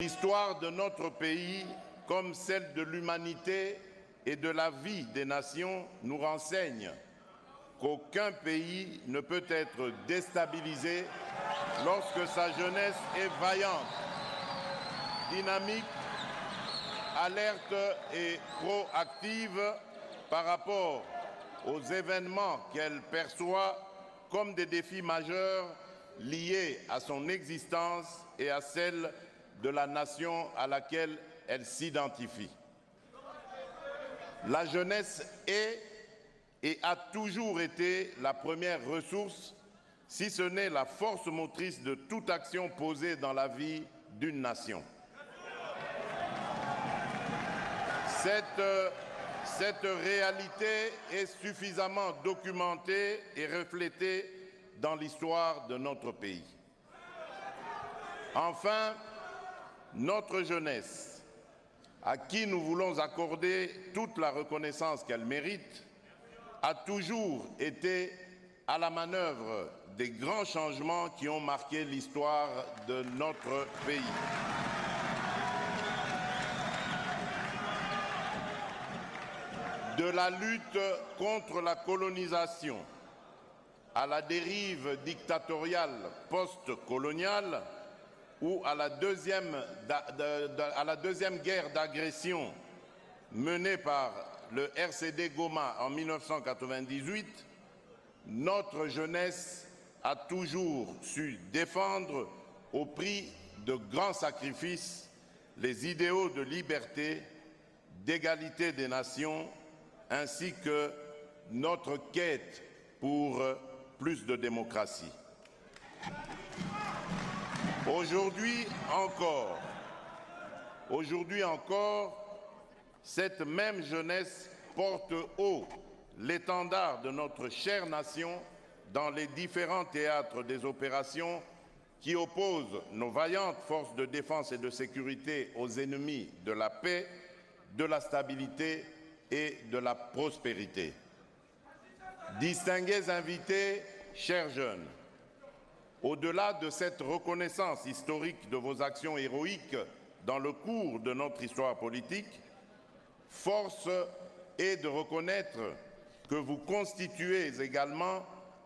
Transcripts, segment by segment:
L'histoire de notre pays, comme celle de l'humanité et de la vie des nations, nous renseigne qu'aucun pays ne peut être déstabilisé lorsque sa jeunesse est vaillante, dynamique, alerte et proactive par rapport aux événements qu'elle perçoit comme des défis majeurs liés à son existence et à celle de la nation à laquelle elle s'identifie. La jeunesse est et a toujours été la première ressource, si ce n'est la force motrice de toute action posée dans la vie d'une nation. Cette réalité est suffisamment documentée et reflétée dans l'histoire de notre pays. Enfin, notre jeunesse, à qui nous voulons accorder toute la reconnaissance qu'elle mérite, a toujours été à la manœuvre des grands changements qui ont marqué l'histoire de notre pays. De la lutte contre la colonisation à la dérive dictatoriale post-coloniale ou à la deuxième guerre d'agression menée par le RCD Goma en 1998, notre jeunesse a toujours su défendre au prix de grands sacrifices les idéaux de liberté, d'égalité des nations, ainsi que notre quête pour plus de démocratie. Aujourd'hui encore, cette même jeunesse porte haut l'étendard de notre chère nation dans les différents théâtres des opérations qui opposent nos vaillantes forces de défense et de sécurité aux ennemis de la paix, de la stabilité et de la prospérité. Distingués invités, chers jeunes, au-delà de cette reconnaissance historique de vos actions héroïques dans le cours de notre histoire politique, force est de reconnaître que vous constituez également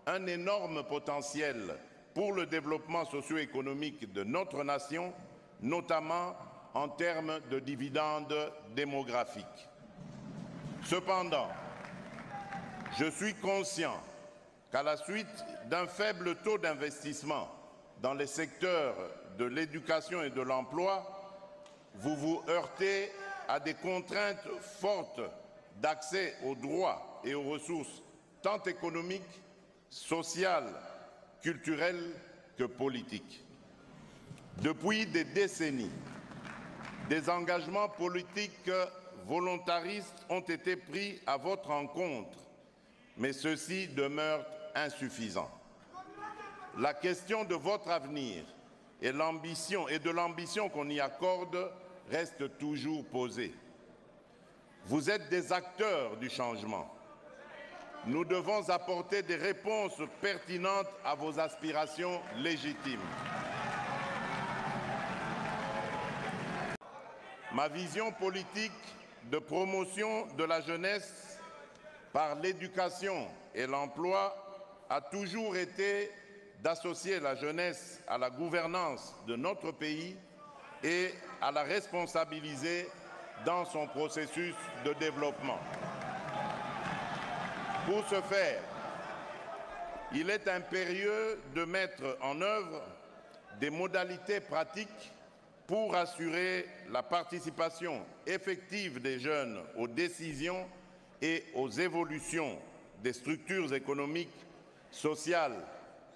un énorme potentiel pour le développement socio-économique de notre nation, notamment en termes de dividendes démographiques. Cependant, je suis conscient qu'à la suite d'un faible taux d'investissement dans les secteurs de l'éducation et de l'emploi, vous vous heurtez à des contraintes fortes d'accès aux droits et aux ressources tant économiques, sociales, culturelles que politiques. Depuis des décennies, des engagements politiques volontaristes ont été pris à votre encontre, mais ceux-ci demeurent insuffisants. La question de votre avenir et de l'ambition qu'on y accorde reste toujours posée. Vous êtes des acteurs du changement. Nous devons apporter des réponses pertinentes à vos aspirations légitimes. Ma vision politique de promotion de la jeunesse par l'éducation et l'emploi a toujours été d'associer la jeunesse à la gouvernance de notre pays et à la responsabiliser dans son processus de développement. Pour ce faire, il est impérieux de mettre en œuvre des modalités pratiques pour assurer la participation effective des jeunes aux décisions et aux évolutions des structures économiques, sociales,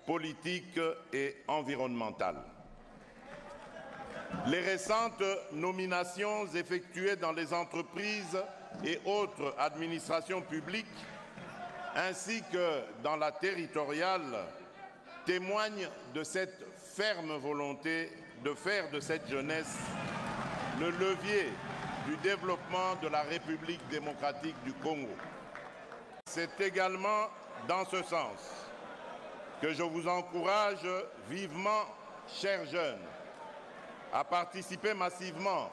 politiques et environnementales. Les récentes nominations effectuées dans les entreprises et autres administrations publiques, ainsi que dans la territoriale, témoignent de cette ferme volonté de faire de cette jeunesse le levier du développement de la République démocratique du Congo. C'est également dans ce sens que je vous encourage vivement, chers jeunes, à participer massivement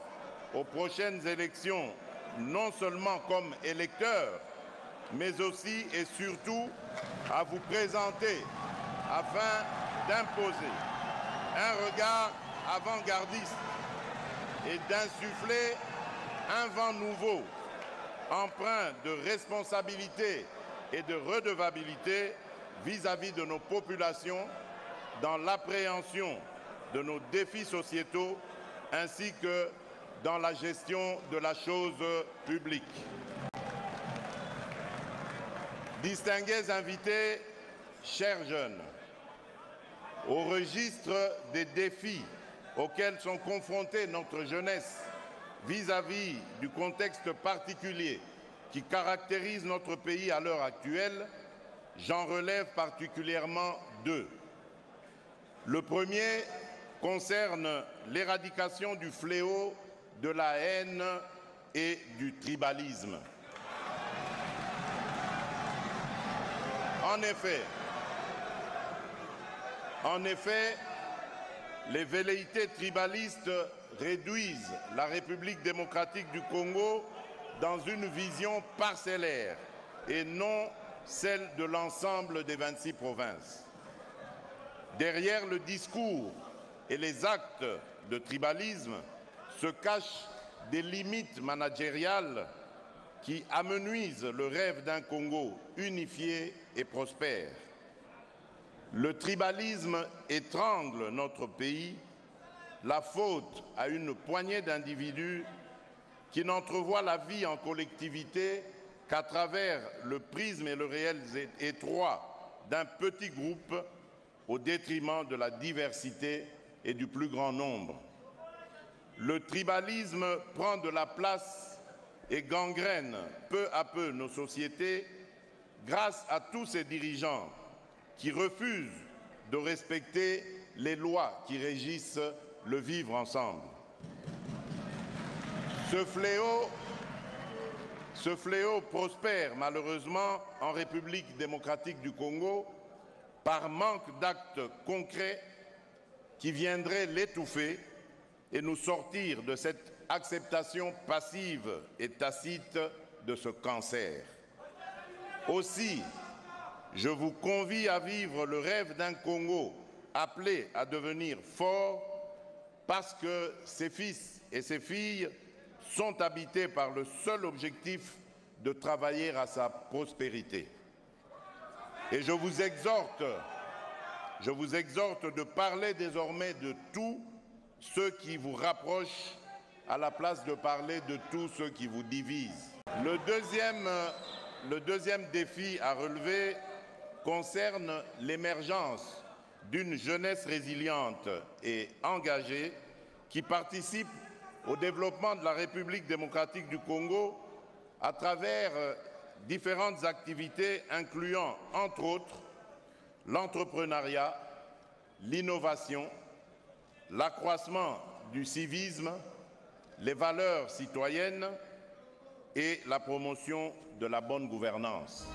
aux prochaines élections, non seulement comme électeurs, mais aussi et surtout à vous présenter afin d'imposer un regard avant-gardiste et d'insuffler un vent nouveau, empreint de responsabilité et de redevabilité vis-à-vis de nos populations dans l'appréhension de nos défis sociétaux ainsi que dans la gestion de la chose publique. Distingués invités, chers jeunes, au registre des défis auxquels sont confrontés notre jeunesse vis-à-vis du contexte particulier qui caractérise notre pays à l'heure actuelle, j'en relève particulièrement deux. Le premier concerne l'éradication du fléau de la haine et du tribalisme. En effet, les velléités tribalistes réduisent la République démocratique du Congo dans une vision parcellaire et non celle de l'ensemble des 26 provinces. Derrière le discours et les actes de tribalisme se cachent des limites managériales qui amenuisent le rêve d'un Congo unifié et prospère. Le tribalisme étrangle notre pays, la faute à une poignée d'individus qui n'entrevoient la vie en collectivité qu'à travers le prisme et le réel étroit d'un petit groupe au détriment de la diversité et du plus grand nombre. Le tribalisme prend de la place et gangrène peu à peu nos sociétés grâce à tous ces dirigeants qui refusent de respecter les lois qui régissent le vivre ensemble. Ce fléau prospère malheureusement en République démocratique du Congo par manque d'actes concrets qui viendraient l'étouffer et nous sortir de cette acceptation passive et tacite de ce cancer. Aussi, je vous convie à vivre le rêve d'un Congo appelé à devenir fort parce que ses fils et ses filles sont habités par le seul objectif de travailler à sa prospérité. Et je vous exhorte de parler désormais de tous ceux qui vous rapprochent à la place de parler de tous ceux qui vous divisent. Le deuxième défi à relever concerne l'émergence d'une jeunesse résiliente et engagée qui participe au développement de la République démocratique du Congo à travers différentes activités incluant, entre autres, l'entrepreneuriat, l'innovation, l'accroissement du civisme, les valeurs citoyennes et la promotion de la bonne gouvernance.